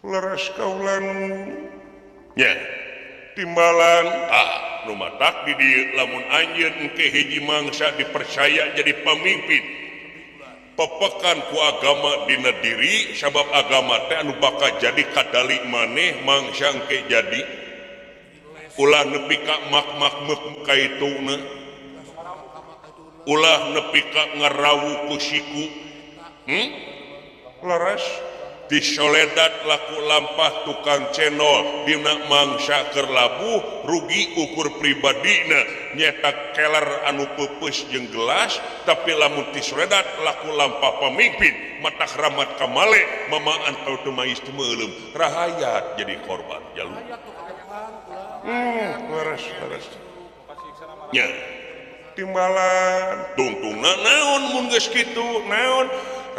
leres kaulan nya timbalan rumatak di dieu lamun anjeun engke hiji mangsa dipercaya jadi pamimpin pepekan ku agama dina diri sabab agama teh anu bakal jadi kadali maneh mangsa engke jadi ulah nepi ka mak-mak kaituna ulah nepi ka ngarawu ku siku leres di soledad laku lampah tukang cenol dina mangsa keur labuh rugi ukur pribadina nyetak keler anu peupeus jeung gelas tapi lamun di soledad laku lampah pamimpin matak rahmat kamale mamaan teu teu mais teu meulem rahayat jadi korban jalu leres nya timbalan tungtungna naon mun geus kitu naon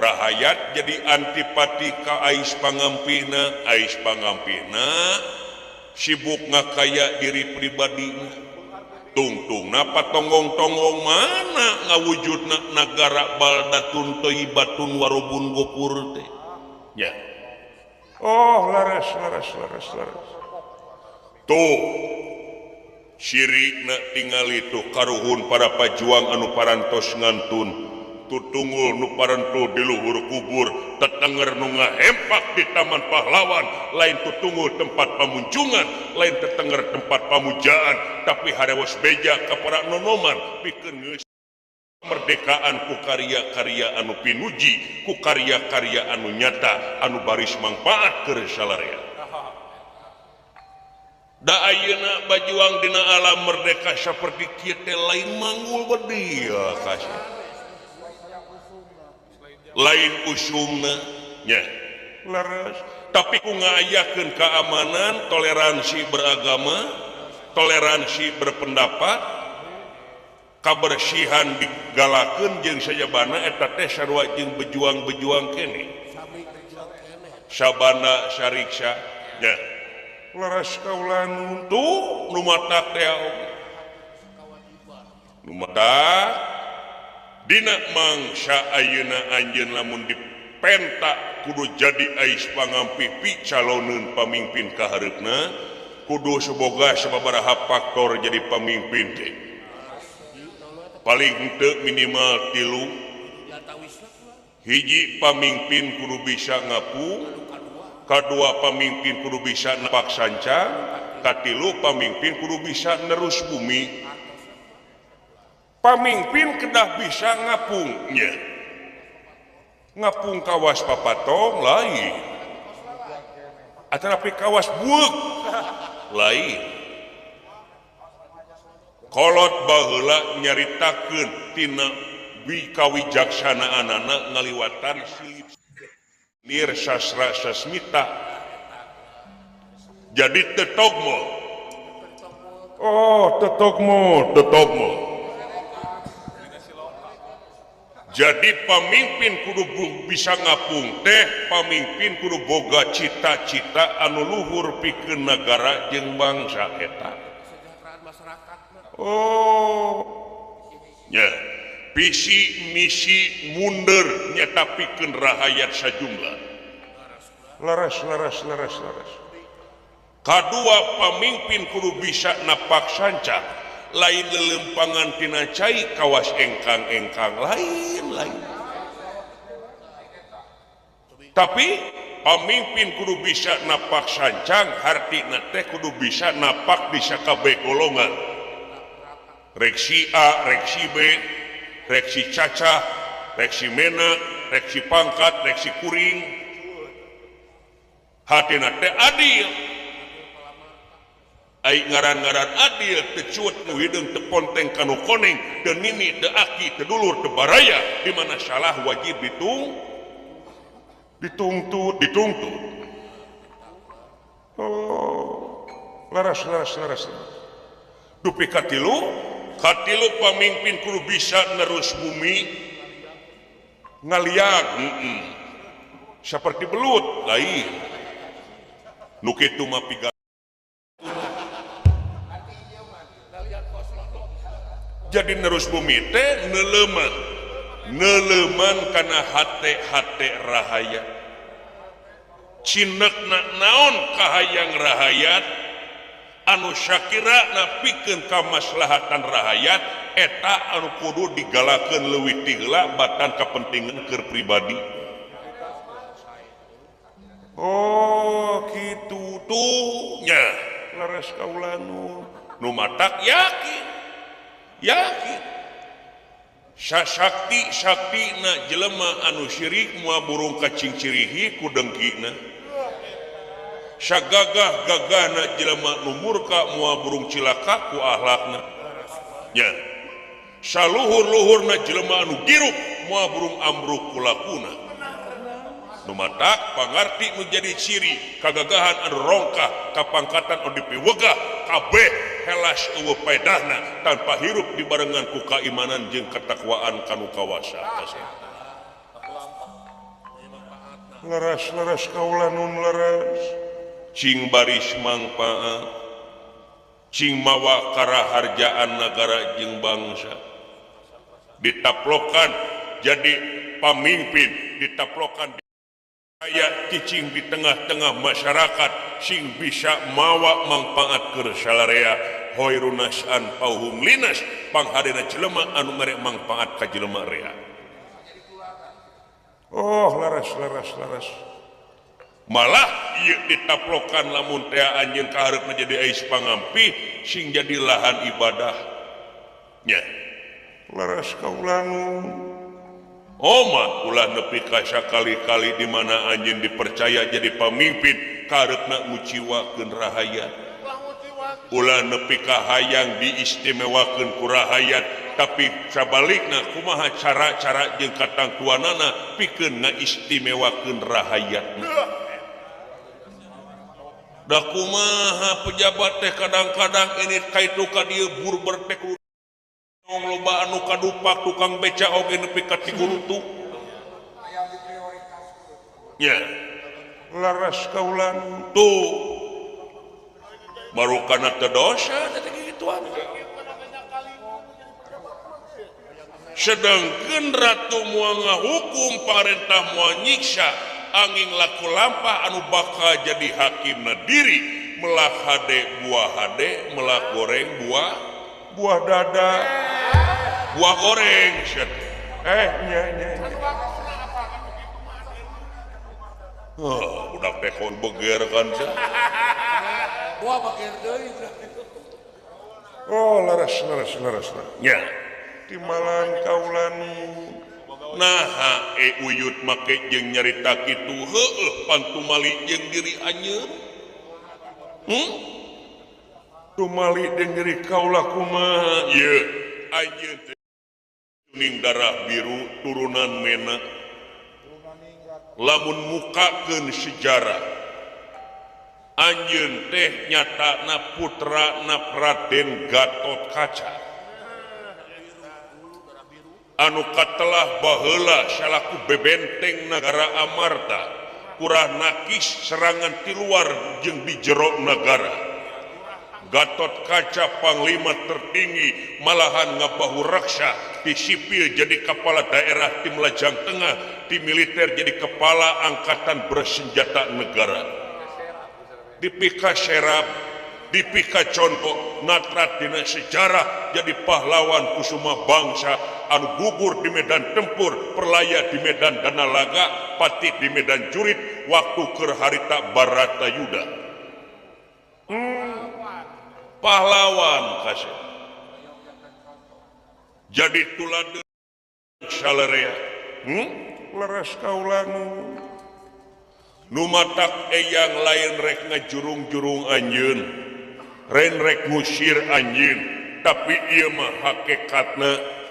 rahayat jadi antipati ka ais pangampina sibuk ngakaya diri pribadina tungtungna patonggong-tonggong mana ngawujudna nagara baldatun thayyibatun warubun gopur teh nya leres tuh syirikna tingali tuh karuhun para pajuang anu parantos ngantun tutunggul nu parentul di luhur kubur tetenger nu ngahempak di taman pahlawan lain tutunggul tempat pamunjungan lain tetenger tempat pamujaan tapi harewas beja ka para nonoman pikeun geus kemerdekaan ku karya-karya anu pinuji ku karya-karya anu nyata anu baris mangpaat keur salarea da ayeuna bajuang dina alam merdeka saperti kieu teh lain manggul bedia kasih lain usumna nya leres tapi ku ngayakeun keamanan toleransi beragama toleransi berpendapat kabersihan digalakeun jeung sajabana eta teh sarua jeung bejuang-bejuang kene sabana sariksa nya leres kaulan tuh nu matak teh nu matak dina mangsa ayeuna anjeun lamun dipentak kudu jadi ais pangampi picaloneun pamimpin ka hareupna kudu saboga sababaraha faktor jadi pamimpin teh paling henteu minimal 3 hiji pamimpin kudu bisa ngapung kadua pamimpin kudu bisa napak sancang katilu pamimpin kudu bisa nerus bumi pamimpin kedah bisa ngapungnya ngapung kawas papatong lain atau kawas buek lain kolot baheula nyaritakeun tina kawijaksanaan ngaliwatan silip lir sastra sasmita jadi tetogmo tetogmo jadi pamimpin kudu bisa ngapung teh pamimpin kudu boga cita-cita anu luhur pikeun negara jeung bangsa eta nya visi misi mundur nyata pikeun rahayat sajumlah leres kadua pamimpin kudu bisa napak sancang lain lelempangan tina cai kawas engkang lain tapi pamimpin kudu bisa napak sancang hartina teh kudu bisa napak di sakabeh golongan rek si A rek si B rek si caca rek si mena rek si pangkat rek si kuring hatina teh adil ai ngaran-ngaran adil tecut nu hideung teu ponteng kanu koneng teu nini teu aki teu dulur teu baraya di mana salah wajib dituntut leres dupi katilu pamimpin kudu bisa nerus bumi ngaliag seperti belut lain nu kitu mah piga jadi nerus bumi teh neleman karena hate rahaya cinekna naon kahayang rahayat anu Shakira napikeun kamaslahatan rahayat eta anu kudu digalakeun leuwih ti heula batan kapentingan keur pribadi. Oh kitu tuh nya laras kaula nu matak yakin sakti jelema anu syirik mua burung kacing cirihi ku dengkina sagagah-gagahna jelema nu murka mua burung cilaka ku akhlakna nya saluhur-luhurna jelema anu giruk mua burung ambruk ku lakuna nu matak pangarti nu jadi ciri kagagahan anu rongkah kapangkatan anu dipiwegah kabeh helas eueuh paedahna tanpa hirup dibarengan ku kaimanan jeung katakwaan kanu kawasa leres kaula nun leres cing baris mangpaat cing mawa karaharjaan negara jeung bangsa ditaplokan jadi pamimpin ditaplokan aya cicing di tengah-tengah masyarakat sing bisa mawa manfaat keur salarea hoirunas an pauhum linas pangharina jelema anu mere manfaat ka jelema rea. Oh laras malah ieu ditaplokan lamun teh anjeun kaharep jadi ais pangampi sing jadi lahan ibadah nya laras kaula nu Oma ulah nepi ka sakali-kali di mana anjeun dipercaya jadi pamimpin kareupna nguciwakeun rahayat. Ulah nepi ka hayang diistimewakeun ku rahayat tapi sabalikna kumaha cara-cara jeung katangtuanana pikeun ngaistimewakeun rahayatna. Da kumaha pejabat teh kadang-kadang ini kaitu ka dieu bur bertek loba anu kadupak tukang beca oge nepi ka 3 nya laras kaulan tuh baru kana teu dosa teh gituan sedangkeun ratu moal ngahukum parentah moal nyiksa angin laku lampah anu bakal jadi hakimna diri melah hade buah hade melah goreng buah dada buah goreng nya budak tekon beger kan buah beger deui oh laras nya timalan kaulan naha uyut make jeung nyarita kitu heueuh pantumali jeung diri anjeun tumali jeung diri kaula kumaha ieu anjeun teh kuning darah biru turunan mena lamun mukakeun sejarah anjeun teh nyatana putrana Raden Gatot Kaca anu katelah baheula salaku bebenteng negara Amarta kurah nakis serangan ti luar jeung di jero negara. Gatot Kaca panglima tertinggi malahan ngabahu raksa di sipil jadi kepala daerah tim Lajang Tengah di militer jadi kepala angkatan bersenjata negara dipika serap dipika contoh natrat dina sejarah jadi pahlawan kusuma bangsa anu gugur di medan tempur perlaya di medan Danalaga pati di medan jurit waktu keur harita Baratayuda pahlawan kasih jadi tuladeun salarea leres kaula nu matak eyang lain rek ngajurung-jurung anjeun ren rek ngusir anjeun tapi ieu mah hakikatna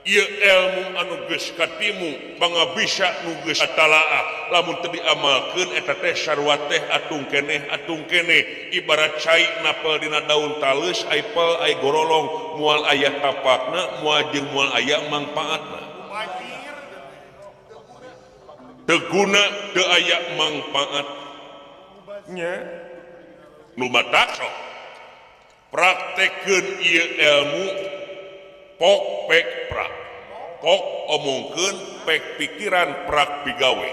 ieu ilmu anu geus katimu pangabisa nu geus talaah lamun teu diamalkeun eta teh sarua teh atung keneh ibarat cai napel dina daun taleus ai pel ai gorolong moal aya tapakna moal jeung moal aya mangpaatna teu guna teu aya mangpaat nya nu matak sok praktekeun ieu ilmu pok pek prak pok omongkeun pek pikiran prak pigawe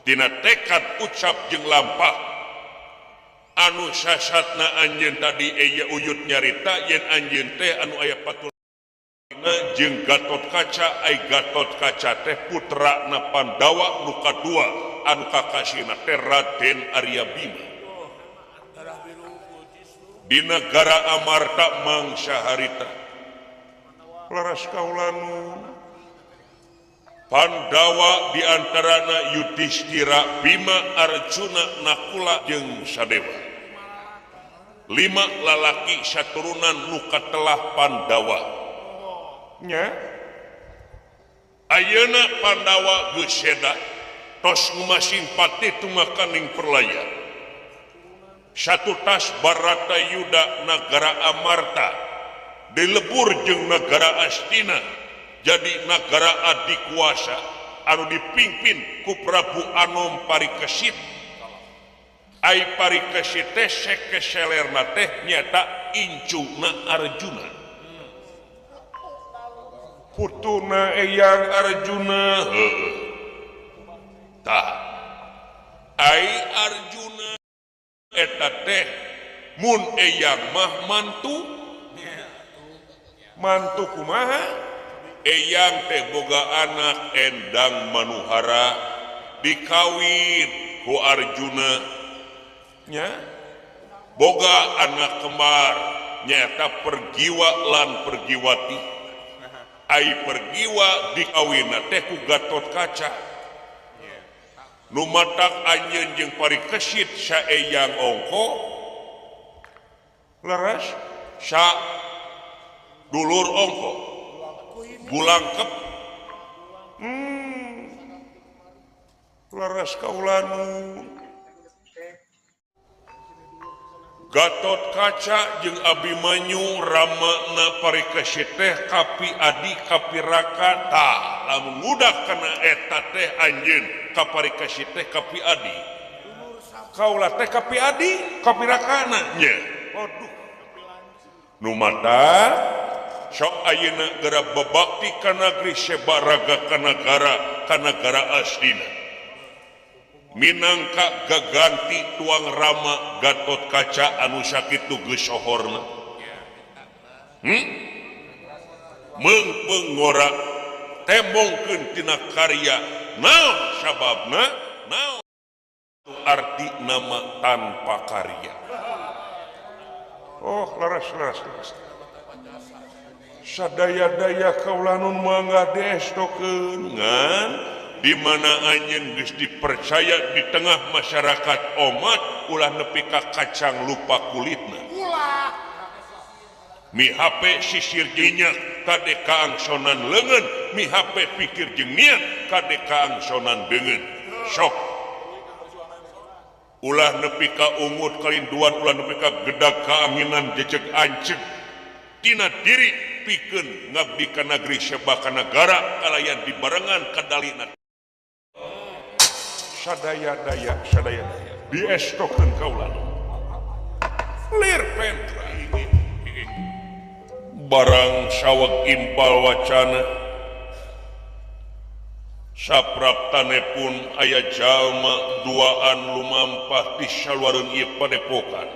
tina tekad ucap jeung lampah anu sasatna anjeun tadi aya uyut nyarita yen anjeun teh anu aya patul jeung Gatot Kaca ai Gatot Kaca teh putrana Pandawa nu kadua anu kakasina teh Raden Arya Bima di negara Amarta mangsa harita laras kaulanu Pandawa diantarana Yudhistira Bima Arjuna Nakula jeung Sadewa 5 lalaki saturunan nu katelah Pandawa nya ayeuna Pandawa geus seda tos ngumasing pati tumakaning perlaya satu tas Barata Yuda negara Amarta dilebur jeung negara Astina jadi negara adikuasa anu dipimpin ku Prabu Anom Parikesit ai Parikesit teh sekeselerna teh nyata incuna Arjuna putuna Eyang Arjuna tah ai Arjuna eta teh mun Eyang mah mantu kumaha Eyang teh boga anak Endang Manuhara dikawin ku Arjuna nya boga anak kembar nyata Pergiwa lan Pergiwati ai Pergiwa dikawinna teh ku Gatot Kaca nu matak anjeun jeung Parikesit sa Eyang ongko leres sa dulur ongko bulangkep leres kaulanu Gatot Kaca jeung Abimanyu ramana Parikesit teh kapi adi kapi raka tah lamun ngudak kana eta teh anjeun ka Parikesit teh kapi adi kaula teh kapi adi kapi rakana nya waduh nu mata sok ayeuna geura babakti ka negeri Sebaraga ka negara Astina minangka gaganti tuang rama Gatot Kaca anu sakitu geus sohorna meungpeung ngora tembongkeun tina karya naon sababna naon arti nama tanpa karya oh laras sadaya-daya kaulanun mangga destokeun ngan di mana anjeun geus dipercaya di tengah masyarakat umat ulah nepi ka kacang lupa kulitna mi hape sisir jeung kade kaangsonan leungeun mi hape pikir jeung niat kade kaangsonan deungeun sok ulah nepi ka umut kalinduan ulah nepi ka gedag kaanginan jejeg anceg tina diri pikeun ngabdi ka negeri sebaka negara kalayan dibarengan kadalina sadaya-daya diestokeun kaulan lir pentra barang saweg impal wacana sapraptane pun aya jalma duaan lumampah di saluareun ieu padepokan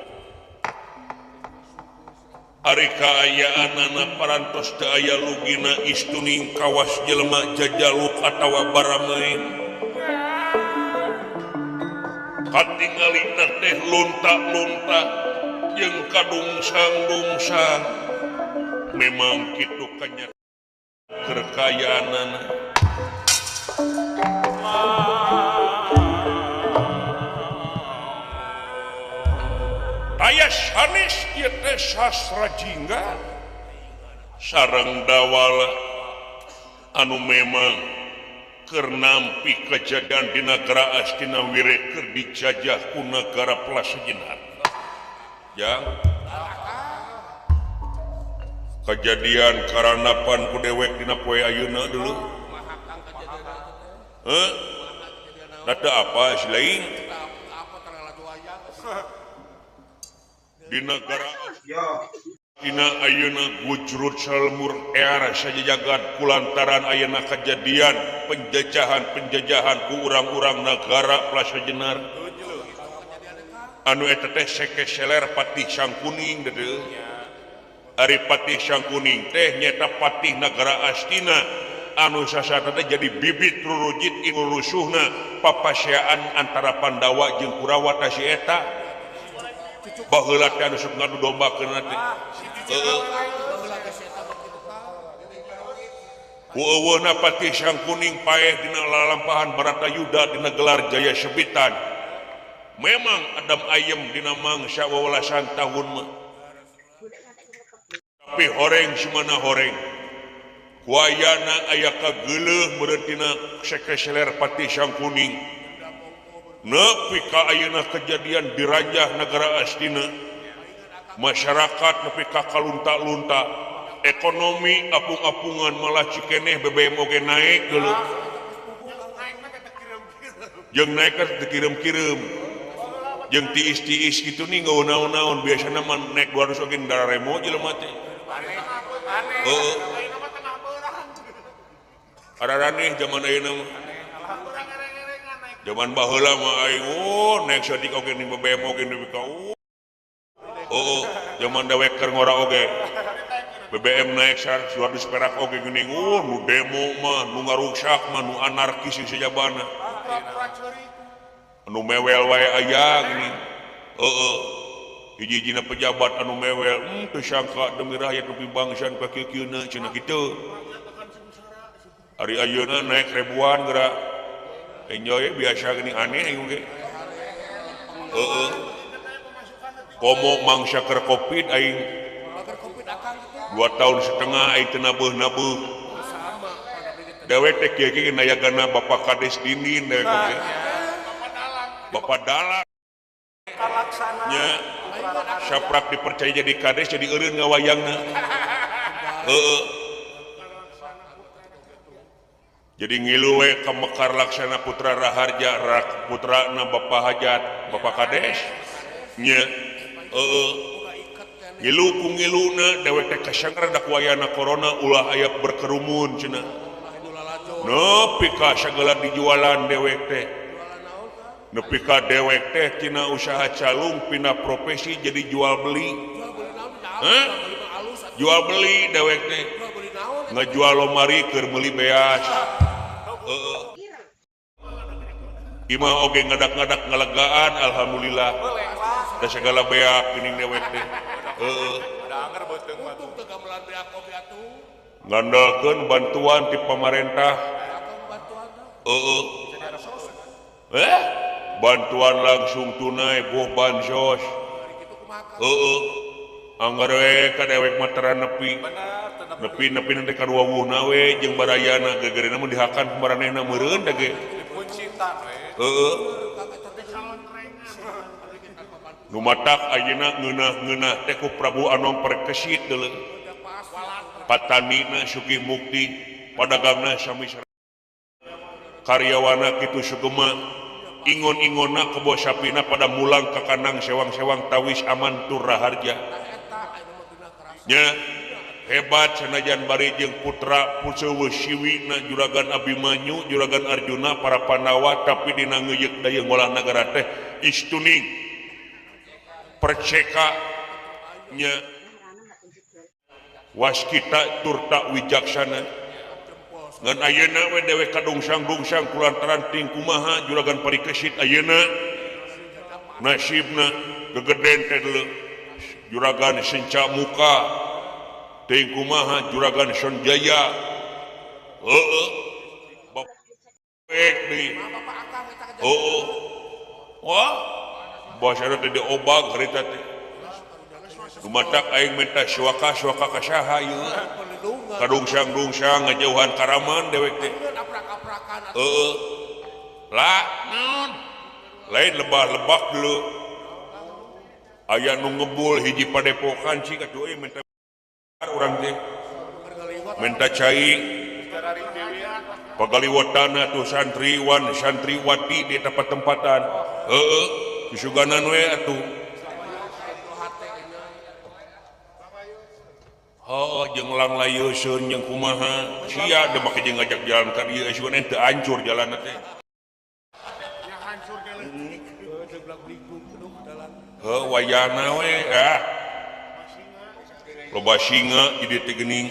ari kaayaanana parantos teu aya lugina istuning kawas jelema jajaluk atawa baramain katingalina teh lunta-lunta jeung kadungsang-dungsang memang kitu kanya kekayaanana aya sanes ieu teh sastra jingga sareng dawala anu memang keur nampi kejadian di negara Astina Wire keur dijajah ku negara Pelasejenar yang kejadian karanapan ku dewek dina poe ayeuna dulu ada apa selain di negara Dina ayeuna gujrut salmur era saja jagat kulantaran ayeuna kejadian penjajahan ku urang-urang negara Plaza Jenar anu eta teh seke seler Patih Sangkuning deudeu ari Patih Sangkuning teh nyata patih negara Astina anu sasana teh jadi bibit rurujit inu rusuhna papaseaan antara Pandawa jeung Kurawa tah si eta baheula teh anu sok ngadu dombakeun teh ku eueuna Patih Sangkuning paeh dina lalampahan Baratayuda dina gelar Jaya Sebitan memang adam ayem dina mangsa wawalasan tahun mah tapi horeng simana horeng kuayana aya kageuleuh meureun tina sekeseler Patih Sangkuning nepi ka ayeuna kejadian dirajah negara Astina masyarakat nepi ka kalunta-lunta ekonomi apung-apungan malah cikeneh BBM oge naik geuleuh jeung naik teh kirim-kirim jeung tiis-tiis kitu nih ngaon-naon biasana mah naik 200 oge dararemo jelema teh heeh araraneh zaman ayeuna mah zaman baheula mah aing naik sadik oge ning BBM oge nepi ka zaman dewek keur ngora oge BBM naik 100 perak oge geuning nu demo mah nu ngaruksak mah nu anarkis sajabana anu mewel wae aya geuning hiji-hijina pejabat anu mewel teu sangka demi rakyat nepi bangsan ka kieu-kieuna cenah kitu ari ayeuna naik ribuan geura enjoy biasa geuning aneh aing ge komo mangsa keur Covid aing 2,5 tahun aing teu nabuh-nabuh dewek teh kieu nayagana Bapak Kades Dindin dewek teh Bapak Dalang nya saprak dipercaya jadi kades jadi eureun ngawayangna jadi ngilu we ka Mekar Laksana Putra Raharja putrana Bapak Hajat Bapak Kades nya ngilu ku ngiluna dewek teh kasanggar dak wayana corona ulah aya berkerumun cenah nepi ka sagala dijualan dewek teh nepi ka dewek teh tina usaha calung pindah profesi jadi jual beli jual beli dewek teh ngajual lomari keur meuli beas imah oge ngadak-ngadak ngalegaan alhamdulillah da segala beak geuning dewek teh ngandalkeun bantuan ti pamarentah bantuan langsung tunai buah bansos anggar we ka dewek materan nepi nanti ka ruwuhna we jeung barayana gegerena mah dihakan kumaranehna meureun da ge nu matak ayeuna ngeunah-ngeunah teh ku Prabu Anom Perkesit deuleu patanina sugih mukti padagangna sami karyawana kitu sugema ingon-ingonna kebo sapina pada mulang ke kanang sewang-sewang tawis aman tur raharja nya hebat sanajan bari jeung putra Puseuweus Siwina juragan Abimanyu juragan Arjuna para Pandawa tapi dina ngeuyeuk daya ngolah nagara teh istuning perceka nya waskita turta wijaksana ngan ayeuna we dewek kadungsang-dungsang kulantaran ting kumaha juragan Parikesit ayeuna nasibna gegeden teh deuleu juragan Senca Muka ting kumaha juragan Sonjaya bapak deui wah bosana teh diobag harita teh dumadak aing minta syuaka ka saha ieu kadungsang-dungsang ngajauhan karaman dewek teh lah naon lain lebah-lebak dulu aya nu ngebul hiji padepokan cik atuh minta urang teh minta cai pagaliwatana tuh santriwan santriwati di tempat-tempatan suganan we atuh jeung lang layeuseun jeung kumaha sia da make jeung ngajak jalan ka dieu asuan teu hancur jalanna teh wayana we loba singa jadi teh geuning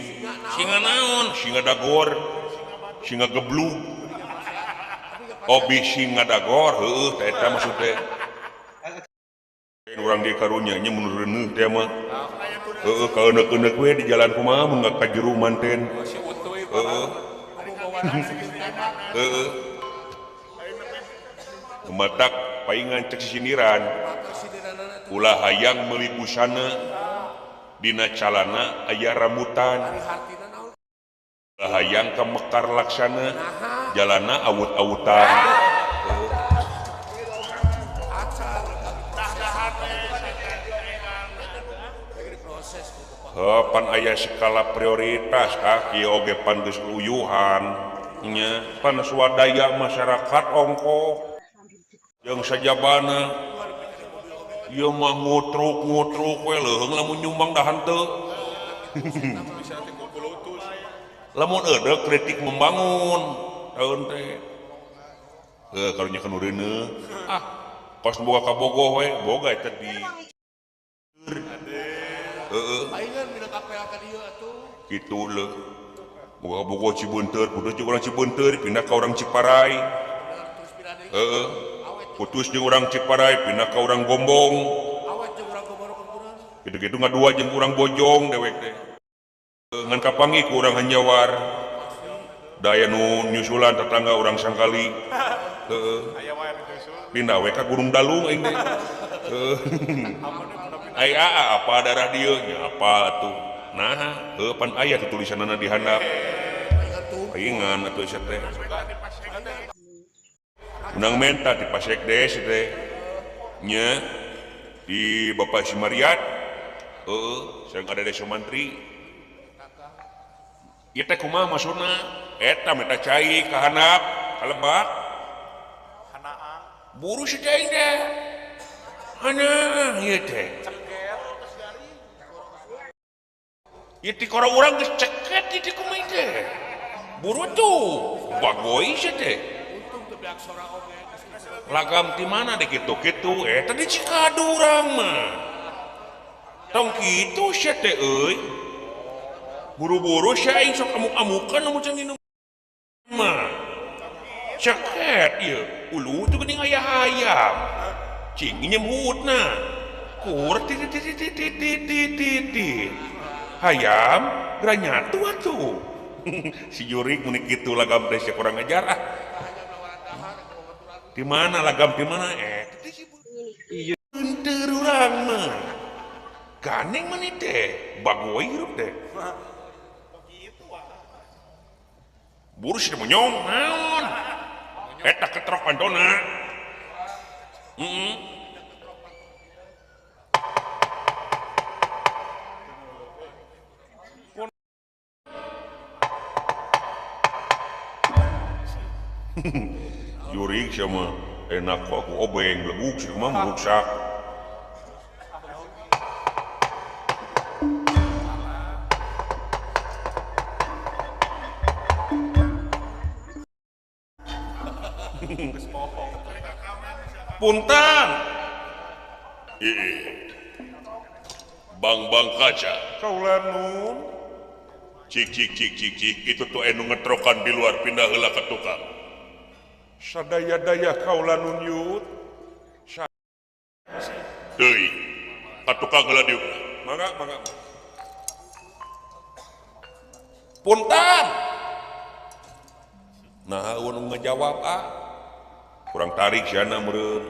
singa naon singa dagor singa geblug obi singa dagor heueuh teh eta maksud teh urang di karunya nya mun reuneuh teh mah heueuh kaeuneuk-euneuk we di jalan kumaha mun ka jero manten heueuh heueuh matak paingan cek siniran ulah hayang meuli busana dina calana aya rambutan ulah hayang ka mekar laksana jalana awut-awutan pan aya skala prioritas kieu oge pan geus uyuhan nya pan swadaya masyarakat ongko jeung sajabana ieu mah ngutruk-ngutruk we leuheung lamun nyumbang dahan teu lamun eudeuh kritik membangun taun teh karunya kan ureuneuh kos boga kabogoh we boga eta di ayeuna mina kapea ka dieu atuh kitu leuh boga kabogoh Cibeunteur kudu jeung urang Cibeunteur pindah ka urang Ciparai putus jeung urang Ciparai pindah ka urang Gombong awet jeung urang Gombong kitu-kitu ngadua jeung urang Bojong dewek teh ngan kapangi ku urang Hanjawar daya nu nyusulan tetangga urang Sangkali pindah we ka Gunung Dalung aing teh aya apa ada radio nya apa atuh nah pan aya tulisanana di handap paingan atuh sia teh Unang menta di Pasekdes teh nya di Bapak Simariat sareng ada desa mantri ieu teh kumaha maksudna eta meta cai ka handap ka Lebak hanaang buru si cai teh hanaang ieu teh ieu ti kora urang geus ceket di kumaha teh buru tuh bagoi sia teh lagam di mana deh gitu-gitu tadi Cikadu urang mah tong kitu sia teh euy buru-buru sia aing sok amuk-amukan lamun cenah nginum mah ceket ieu ulu teu geuning aya hayam cing nyem hutna kur titit hayam geura nyatu atuh si Jurik mun kitu lagam teh sia kurang ajar di mana lagam di mana iya beunteur urang mah ganeng mah teh bagoi hirup teh buru sih monyong naon eta ketrok pandona Jurik sama enak kok aku obeng lebuk sih mah meruksak punten bang kaca kaulah nun cik itu tuh enu ngetrokan di luar pindah heula ka tukang sadaya-daya kaulah nun yut deui ka tukang heula diuk mangga punten nah anu ngejawab kurang tarik siana meureun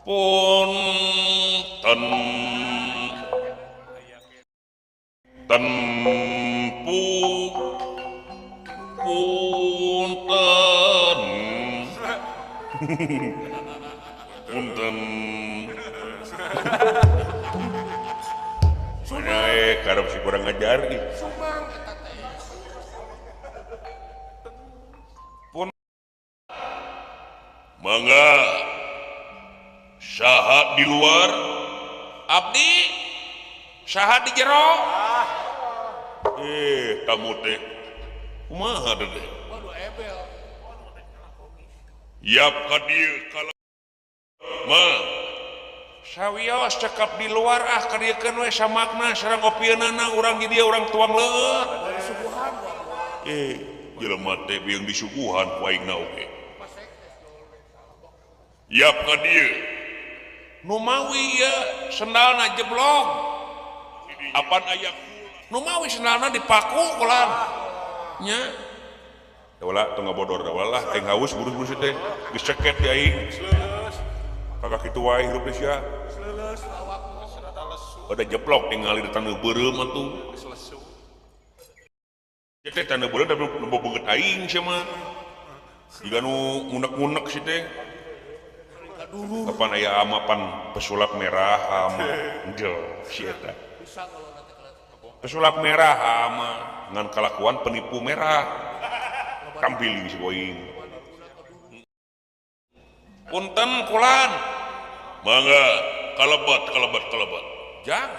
punten tempu punten punten mana karep si kurang ajar pun mangga saha di luar abdi saha di jero Tamu teh kumaha deh. Yap ka dieu kalau mah sawios cekap di luar ka dieu keun we samakna sareng opieunana urang di dieu urang tuang leueur. Jelema teh beung disuguhan ku aingna oge. Yap ka dieu nu mawi ieu sendalna jeblok. Apan aya nu mawi sendalna dipaku kulan nya ulah teu ngabodor ulah teh haus buru-buru teh geus ceket di aing kakak kitu wae hirup teh sia ada jeblok ningali di taneuh beureum atuh teh taneuh beureum tapi nu beungeut aing sia mah jiga nu ngunek-ngunek si teh kapan aya amapan pesulap merah ama ngel si eta pesulap merah ama ngan kalakuan penipu merah kampiling si boing punten kulan mangga kalebat jang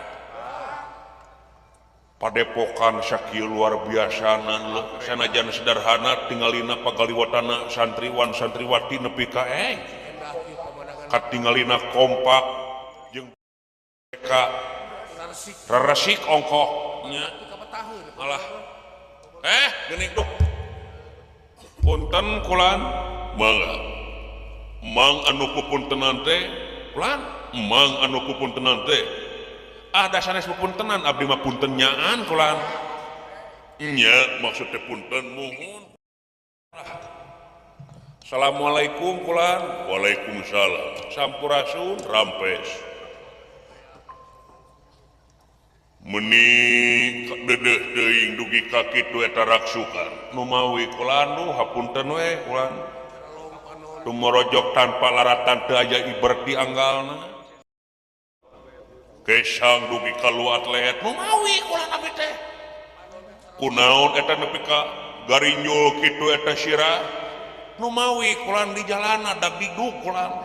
padepokan sakieu luar biasana sanajan sederhana tingalina pagaliwatana santriwan santriwati nepi ka katingalina kompak jeung mereka reresik ongkoknya alah geuning duh punten kulan mangga mang anu kupuntenan teh kulan mang anu kupuntenan teh ada sanes pupuntenan abdi mah punten nyaan kulan nya maksud teh punten muhun. Assalamualaikum kulan. Waalaikumsalam. Sampurasun rampes meni dedeh teuing dugi ka kitu eta raksukan nu mawi kulan nu hapunten we kulan tumorojok tanpa laratan teu aya ibarat di anggalna kesang dugi ka lu atlet nu mawi kulan abdi teh kunaon eta nepi ka garinyul kitu eta sira nu mawi kulan di jalana dak digdug kulan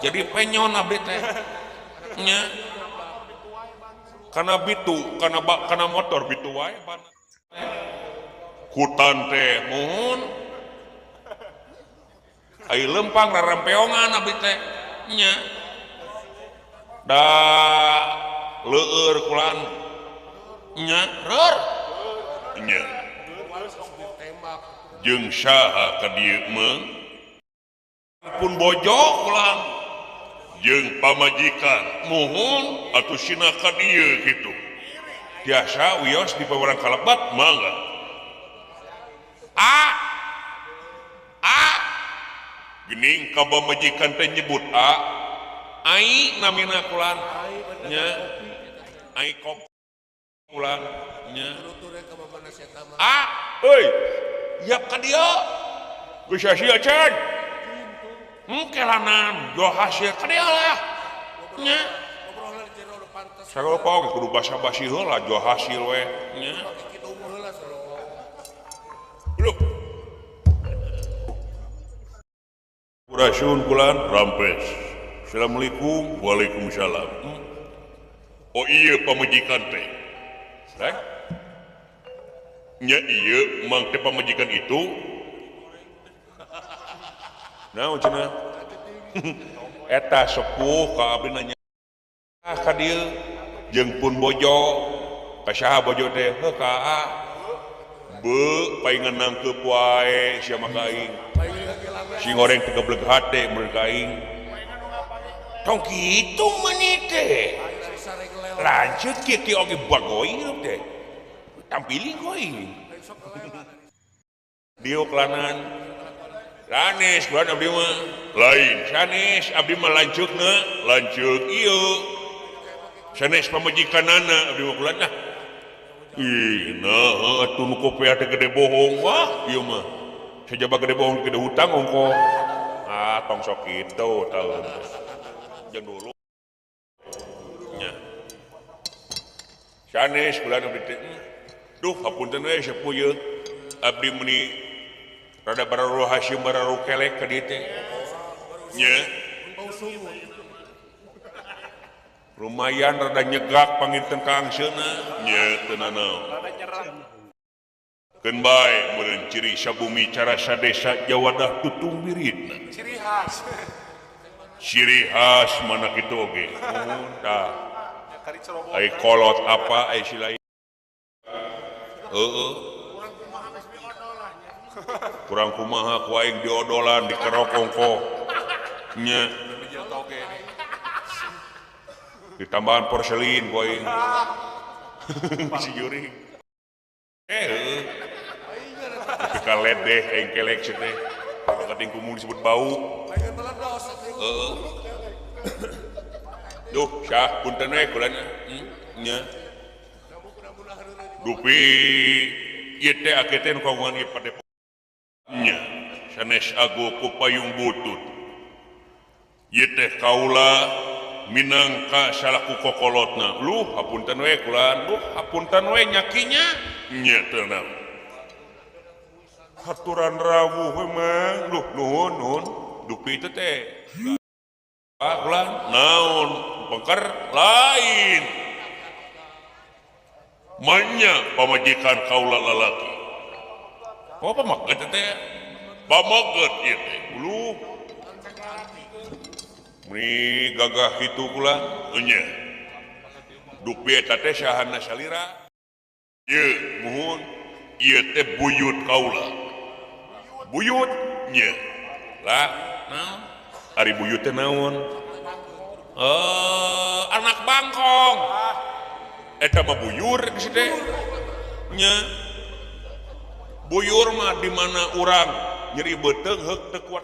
jadi penyon abdi teh nya kana bitu kana motor bitu wae hutan teh muhun ai lempang rarampeongan abdi teh nya da leueur kulan nya reur nya jeung saha ka dieu mah pun bojo kulan jeung pamajikan muhun atuh sina ka dieu kitu biasa wios di pawarang kalebat mangga geuning ka pamajikan teh nyebut ai namina kulan nya ai kop kulan nya euy yap ka dieu geus sia-sia can kelanan jo hasil ka dieu lah nya sagopa oge kudu basa-basi heula jo hasil we nya belum Rasul kulan rampes. Assalamualaikum. Waalaikumsalam. Oh iya pamajikan teh nya iya mang teh pamajikan itu naon cenah eta sepuh ka abdi nanya ka dieu jeung pun bojo ka saha bojo teh heuh ka beu paingan nangkeup wae sia mah ka aing si goreng teh gebleg hate mun ka aing tong kitu meuni teh lanjut kieu oge bagoy teh tampili koy diuk lanan sanes bulan abdi mah lain sanes abdi mah lanceukna lanceuk ieu sanes pamajikanana abdi mah kulatna ih nah atuh nu kopea teh gede bohong wah ieu mah sajaba gede bohong gede hutang ongko tong sok kitu taun jeung dulu nya sanes bulan abdi teh duh hapunten we sepuh ieu abdi meuni rada bararuh hasim bararuh kelek ka dieu teh nya lumayan rada nyegak panginten Kang Seuna nya teu nanaon keun bae meureun ciri sabumi cara sadesa Jawadah tutung biritna ciri khas mana kitu oge tah ai kolot apa ai silain kurang kumaha ku aing diodolan dikerokongko nya ditambahan porselin ku aing si juring ketika ledeh aing kelek sih teh kadang kumu disebut bau duh syah punten we kulana nya dupi ieu teh akeh teh nu kagungan ieu Padepokan nya sanes ago ku payung butut ieu teh kaula minangka salaku kokolotna luh hapunten we kulan luh hapunten we nyakinya nya teu naon haturan rawuh we mah luh nuhun dupi teh teh kulan naon pengker lain manya pamajikan kaula lalaki apa pamaget teh pamaget ieu teh uluh meni gagah kitu kula nya dupi eta teh sahana salira ieu muhun ieu teh buyut kaula buyut nya lah naon ari buyut teh naon anak bangkong eta mah buyur di situ nya buyur mah di mana urang nyeri beteung heuk teu kuat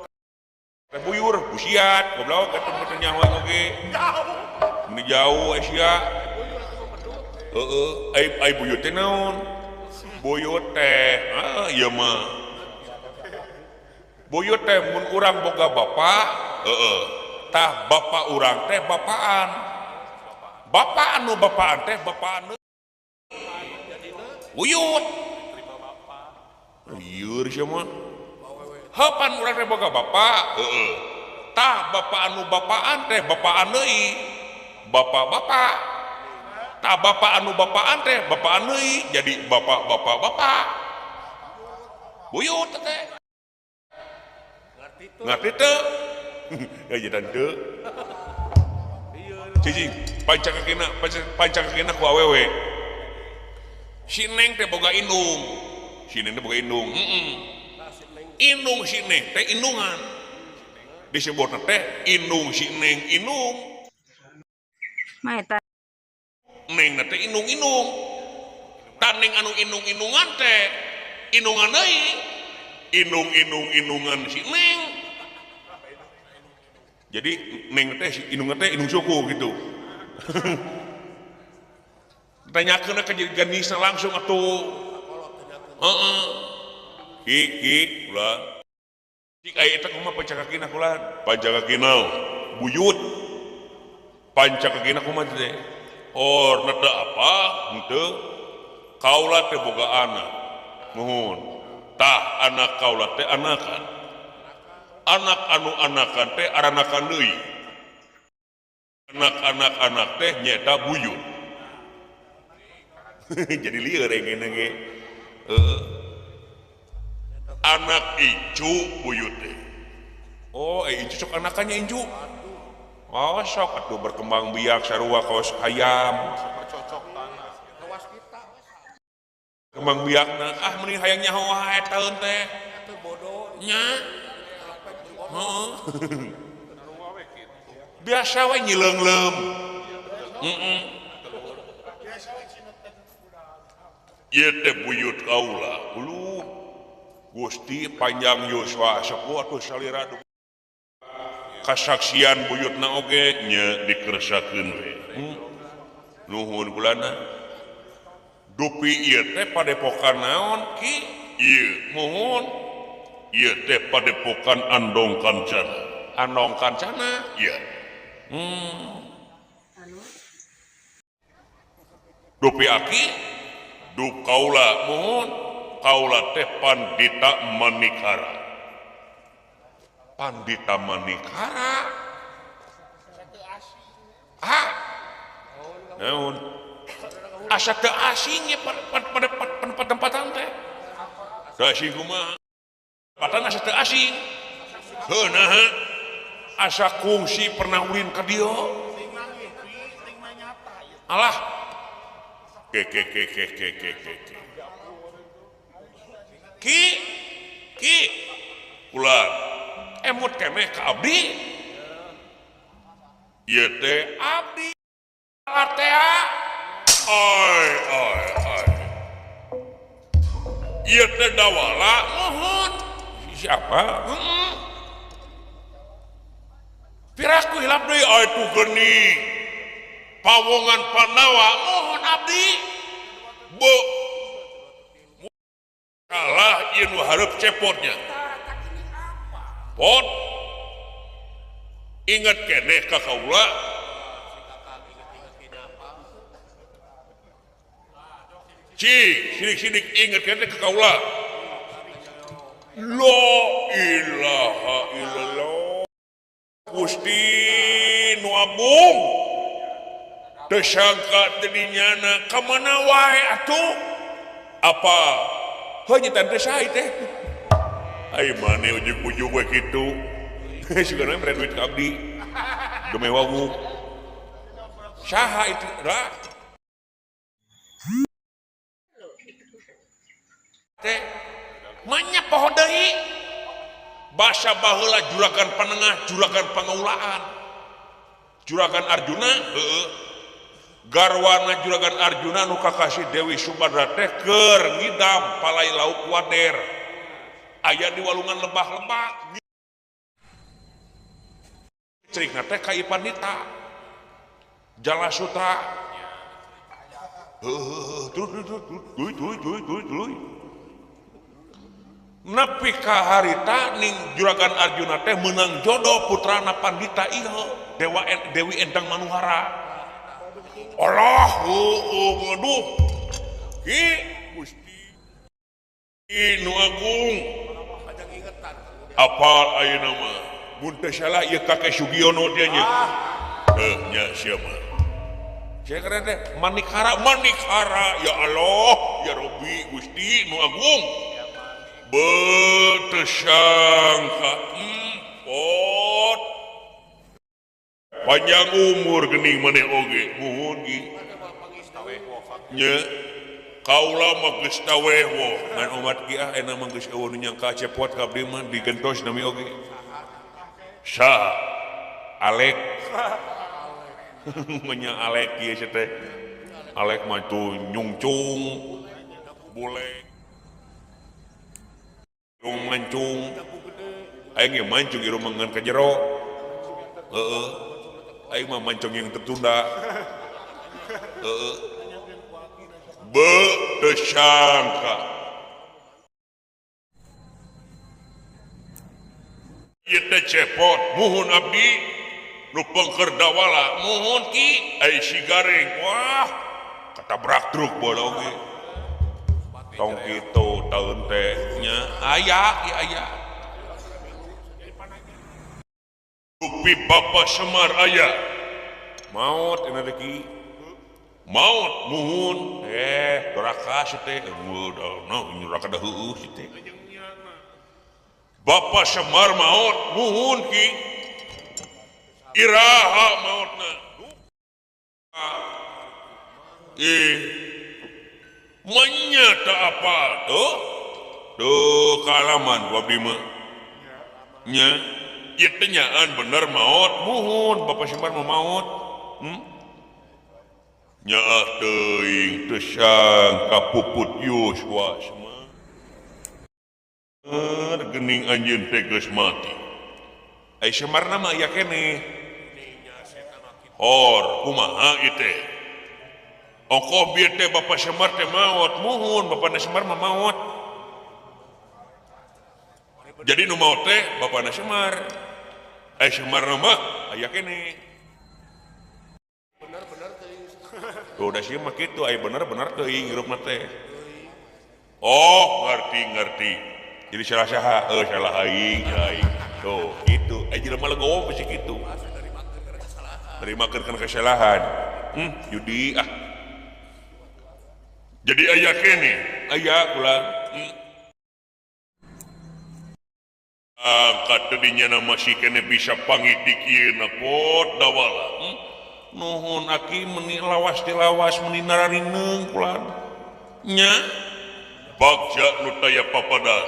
buyur busiat goblok ketemu nyawa oge ini jauh sia ai buyut teh naon buyut teh ieu mah buyut teh mun urang boga bapa tah bapa urang teh bapaan bapak anu bapaan teh bapaan buyut lieur sia mah hapan urang teh boga bapak tah bapak anu bapaan teh bapaan deui bapak-bapak tah bapak anu bapaan teh bapaan deui jadi bapak buyut teh ngarti teu ya jadi teu cicing pancakakina ku awewe si neng teh boga indung indung si neng teh indungan disebutna teh indung si neng indung Maeta neng na teh indung tan neng anu indung-indungan teh indungan deui indung-indungan si neng jadi neng teh si indungan teh indung suku gitu tanyakeun ka jenisna langsung atuh ki ulah cik aya eta kumaha pancakakina kulan pancakakina buyut pancakakina kumaha teh nada apa henteu kaula teh boga anak nuhun tah anak kaula teh anakan anak anu anakan teh aranakan deui anak teh nyata buyut jadi lieur engena ge anak incu buyut teh incu sok anakannya incu sok atuh berkembang biak sarua kaos hayam kembang biakna mending hayang nyaho wae taeun teh nya biasa we nyileunglem ieu teh buyut kaula uluh Gusti panjang yuswa sepuh atuh salira kasaksian buyutna oge nya dikersakeun we nuhun kulana dupi ieu teh padepokan naon ki ieu muhun ieu teh padepokan Andong Kancana iya dupi aki du kaula muhun kaula teh Pandita Manikara naon asa teu asing ya pada tempatan teh teu asing kumaha tempatan asa teu asing heuh asa kungsi pernah ulin ka dieu alah ke ulah emut keneh ka abdi ieu teh abdi atea oi ieu teh dawala mohon siapa piraku hilap deui atuh geuning pawongan Pandawa mohon abdi bu kalah ieu nu hareup cepotnya pot ingat keneh ka kaula sidik-sidik ingat keneh ka kaula la ilaha illallah Gusti nu agung teu sangka teu dinyana ka mana wae atuh apa heuh tante sae teh ai mane ujug-ujug we kitu sigana mere duit ka abdi geme wawu saha itu da teh manya poho deui basa baheula juragan panengah juragan pangaulaan juragan Arjuna garwana juragan Arjuna nu kakasih Dewi Subadra teh keur ngidam palai lauk wader aya di walungan lebah-lebah cerikna teh ka Ipanita Jalasutra tuh nepi ka harita ning juragan Arjuna teh menang jodoh putrana Pandita ieu Dewi Endang Manuhara Allah ngaduh ki Gusti nu agung apal ayeuna mah mun teu salah ieu kakek Sugiono teh nya nya siapa saya kira teh Manikara ya Allah ya Rabbi Gusti nu agung betesangka pot panjang umur geuning maneh oge muhun gi nya kaula mah geus taweho ngan umat ki ena mah geus eueuh nu nyangka cepot ka abdi mah digentos nami oge sa Alek nya Alek ieu teh Alek mah tuh nyungcung boleh mancung aing ge mancung ieu mangan ka jero aing mah mancung yang tertunda betesangka ieu teh cepot muhun abdi nu pengker dawala muhun ki ai sigareng wah katabrak truk bola oge tong kitu taun teh nya aya Upi Bapak Semar aya maot ena lagi maot muhun doraka teh doraka da heueuh teh Bapak Semar maot muhun ki iraha maotna menyata apa tuh kalaman abdi mah nya ieu teh nyaan bener maot muhun Bapak Semar mah maot nyaah teuing teu sangka puput Yuswa semua geuning anjeun teh geus mati ai Semarna mah aya keneh kumaha ieu teh ongkoh bieu teh Bapak Semar teh maot muhun Bapana Semar mah maot jadi nu maot teh Bapana Semar Semar mah aya keneh bener-bener teuing tuh da sieun mah kitu aya bener-bener teuing hirupna teh ngerti jadi salah aing tuh kitu jelema legowo pasti kitu nerimakeun kana kesalahan judi jadi aya kene aya ulah angkat tadinya nama si kene bisa panggil dikieuna pot dawala nuhun aki meni lawas tilawas meni nararineng pulan nya bagja nu taya papadan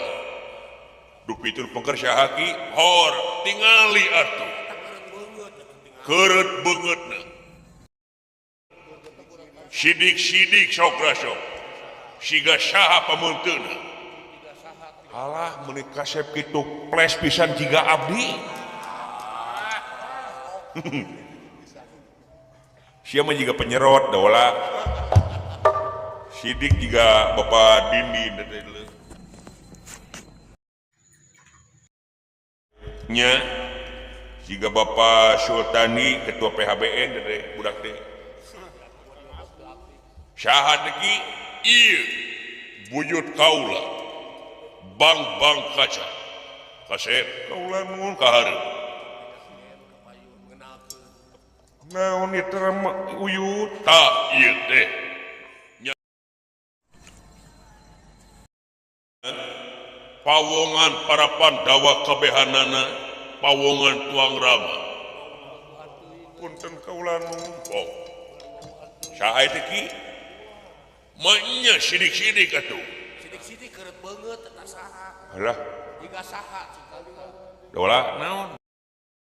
dupitur pengkerja haki hor tingali atuh keureut beungeutna sidik-sidik sokra sok siga saha pamunteuna alah meuni kasep kitu ples pisan jiga abdi sia mah jiga penyerot da wala sidik jiga Bapak Dindin nya jiga Bapak Sultani ketua PHBN dede budak teh syahad ki ieu buyut kaula bang kaca kasep kaula nuhun kahareup naon ieu teh uyut tah ieu teh pawongan para Pandawa kabehanana pawongan tuang rama punten kaula nuhun pok saha teh ki manya sidik-sidik atuh sidik-sidik keureut beungeut eta saha alah jiga saha dola naon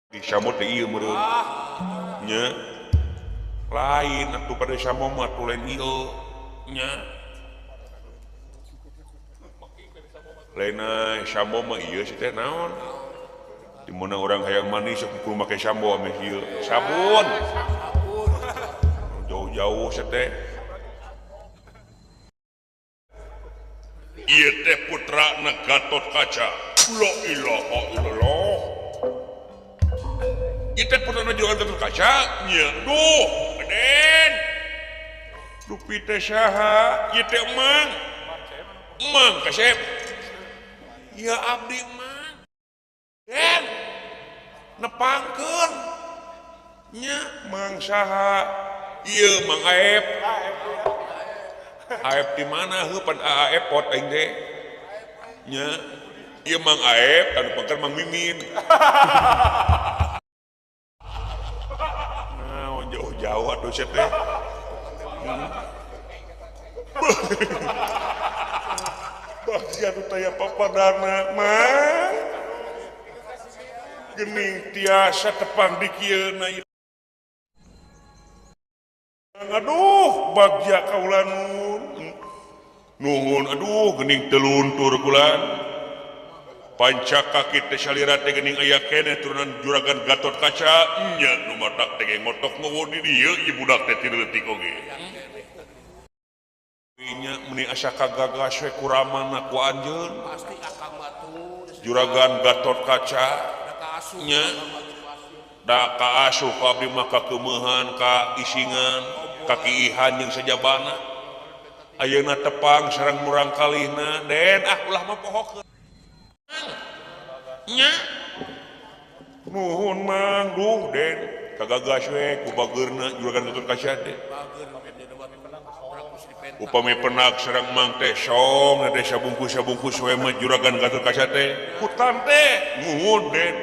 disamot teh ieu meureun nya lain atuh pada samot mah atuh lain ieu nya lainna sambo mah ieu sih teh naon di mana orang hayang manis sok kudu make sambo ame ieu sabun jauh-jauh sih teh ieu teh putrana Gatot Kaca la ilaha illallah ieu teh putrana Juragan Gatot Kaca nya duh Aden dupi teh saha ieu teh mang kasep ya abdi mang den nepangkeun nya mang saha ieu mang Aep Aep di mana heuh pan Aep pot aing teh nya ieu mang Aep anu pangkeun mang Mimin naon jauh-jauh atuh sia teh bagja nu taya papadana mah geuning tiasa tepang di kieuna aduh bagja kaula nuhun aduh geuning teluntur kulan pancaka kitu salira teh geuning aya keneh turunan Juragan Gatot Kaca nya nu matak teh ngotok ngeuweuh di dieu ieu budak teh ti leutik oge nya meni asa kagagas we kuramana ku anjeun pasti akang batu Juragan Gatot Kaca nya da kaasuh ka abdi mah kakeumehan ka isingan ka kiihan jeung sajabana ayeuna tepang sareng murang kalihna den ulah mah pohokeun nya nuhun mang duh den kagagas we ku bageurna Juragan Gatot Kaca teh upami penak sareng mang teh song na desa bungkus we mah Juragan Gatot Kaca teh hutan teh nuhun den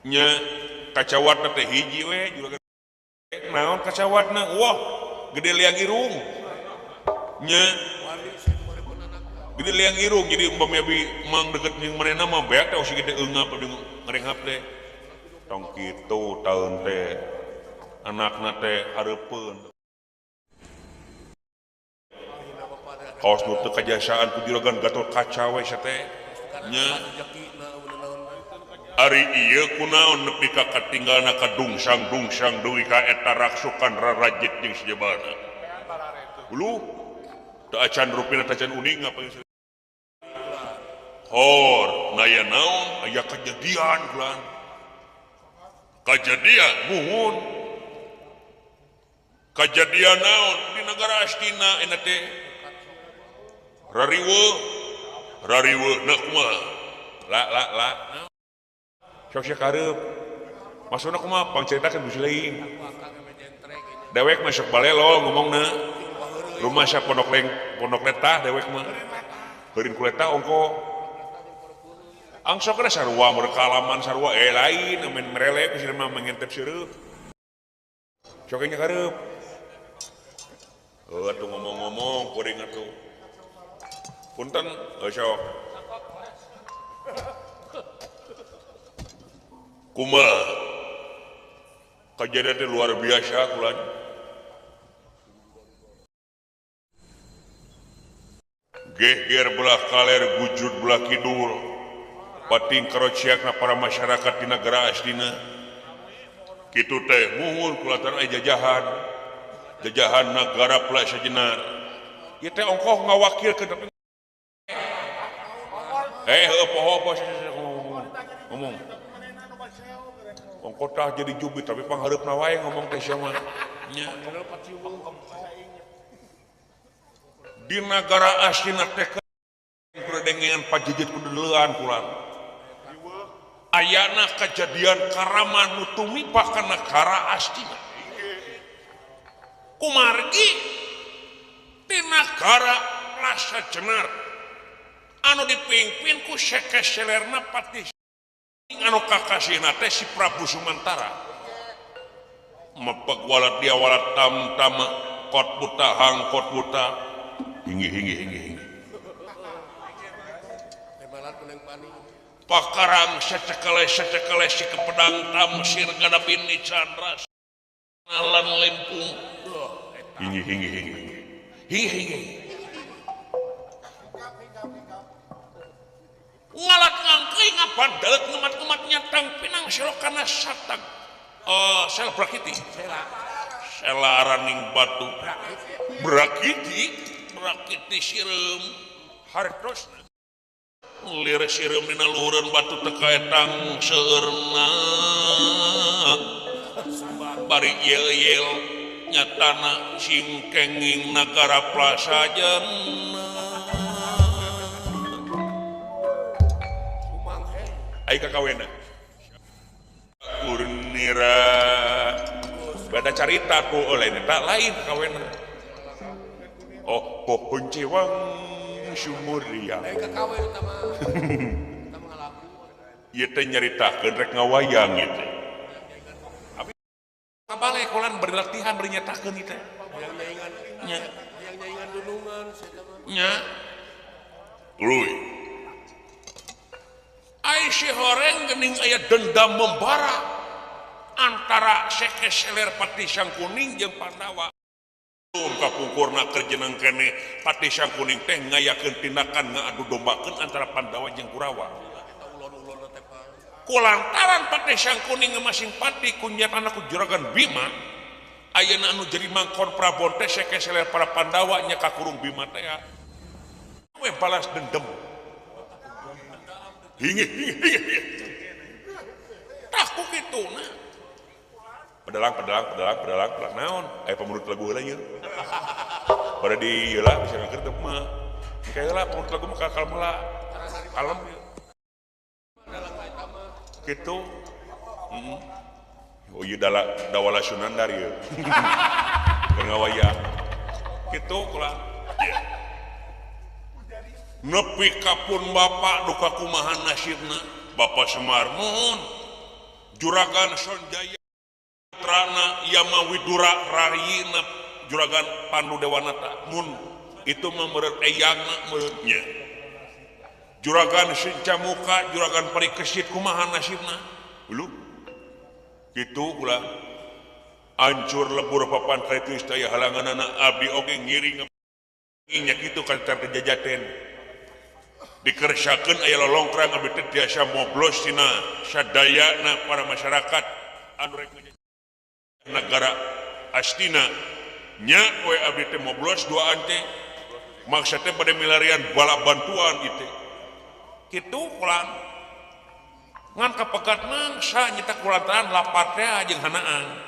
nya kacawatna teh hiji we Juragan naon kacawatna wah gede liang irung nya gede liang irung jadi umpami abi mang deket jeung manehna mah beak teh si gede eungap abdi ngarenghap teh tong kitu taun teh anakna teh hareupeun kaos nu teu kajasaan ku Juragan Gatot Kaca we sia teh nya ari ieu kunaon nepi ka katinggalna kadungsang deui ka eta raksukan rarajit jeung sajabana ulu teu acan rupina teu acan uning apa hor naya naon aya kejadian bulan kejadian muhun kejadian naon di negara Astina eta teh rariwe nak mah la sok sia kareup maksudna kumaha pangcaritakeun bisi leuing dewek masuk balelo ngomongna rumah sia pondok letah dewek mah heureun ku letah ongko angsokna sarua merkalaman sarua lain men merele ku mah mengintip seureut sok nya kareup atuh ngomong-ngomong kuring atuh punten sok kumaha kejadian luar biasa kulan geger belah kaler gujud belah kidul pating karociakna para masyarakat di negara asdina kitu teh muhun kulatan jajahan negara pula sejenar ieu teh ongkoh ngawakilkeun apa ngomong ongkoh tah jadi jubit tapi panghareupna wae ngomong teh sia mah nya di negara asdina teh kudengean pajejit kudeleuan kulan ayana kejadian karama nu tumipa ka negara asdina kumargi di negara Plasa Jenar anu dipimpin ku sekeselerna patih anu kakasihna teh si Prabu Sumantara mepeg walat dia walat tam-tama kot buta hangkot buta hinggi pakarang secekele si kepedang tamsir gadapin ni candra nalan lempung hinggi ngalat ngangkei ngapadalek ngemat-ngematnya tang pinang silokana satang sel brakiti sela araning batu brakiti sireum hartosna lir sireum dina luhureun batu teu kaetang seueurna bari yel-yel nyatana singkenging negara Plasa Jenar ai kakawena urnira bada carita ku oleh tak lain kakawena pohon cewang sumur liang kakawen utama ngalaku ieu teh nyaritakeun rek ngawayang ieu teh abi kabale kolan berlatihan bari nyatakeun ieu teh yang nyaingan dunungan nya luy ai si horeng geuning aya dendam membara antara sekeseler Patih Sangkuning jeung Pandawa kapungkurna kerjeneng kene Patih Sangkuning teh ngayakeun tindakan ngadu dombakeun antara Pandawa jeung Kurawa kulantaran Patih Sangkuning masing patih kunjat anakku juragan Bima ayeuna anu jadi mangkon Prabon teh sekeseler para Pandawa nya kakurung Bima teh we balas dendam hingi takku kituna pedalang naon aya pamurut lagu heula nya pada di heula bisa ngakertep mah kayalah pamurut lagu mah kalem heula kalem kitu oh ieu dawala Sunandar ieu ngawaya kitu kula nepi kapun bapak duka kumaha nasibna Bapak Semar mohon juragan Sonjaya Trana Yamawidura Rahina juragan Pandu Dewanata mun itu memeret eyangna meutnya juragan Sincamuka juragan Parikesit kumaha nasibna lu kitu ulah hancur lebur papan kaitu istaya halanganana abdi oge ngiring nya kitu ka terjajaten dikersakeun aya lolongkrang abdi teh tiasa moblos tina sadayana para masyarakat anu rek negara astina nya we abdi teh moblos duaan teh maksudna pada milarian bala bantuan itu kitu kulan ngan kapegat mangsa nyita kulantaran lapar teh jeung hanaan